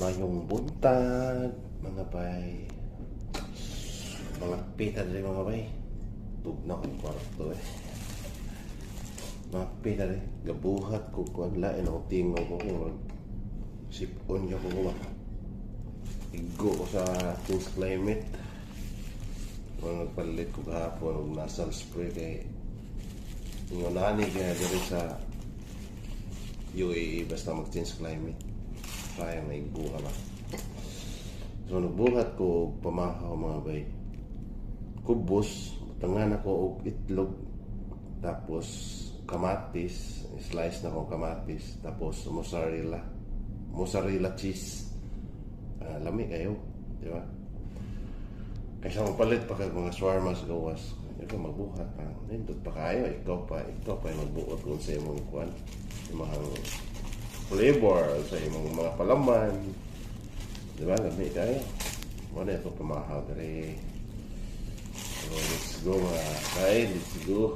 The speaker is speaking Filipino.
Mayong buntag, mga bay. Mga pita rin mga bay. Tugna kong kwarto eh. Mga pita rin. Gabuhat ko kung lain ako tingaw ko kung sipon niya ko kuma. Igo ko sa King's Climate. Kung nagpalit ko kahapon og nasal spray kay ingonani kaya diri sa UAE basta mag-change climate. Sayang na igbuha ba. So nagbuhat ko pamahaw mga bay. Kubos, tangan ako og itlog, tapos kamatis, slice na ko kamatis, tapos mozzarella cheese. Lami kayo, di ba? Kaysa mapalit pa kag mga shawarma sa gawas. Ikaw magbuhat pa. Nindot pa kayo, ikaw pa yung magbuot kung sa imong kuan. Yung mga flavor sa imong mga palaman. Di ba? Lami kayo. Muna ito pamahaw dari. So, let's go mga kain. Let's go.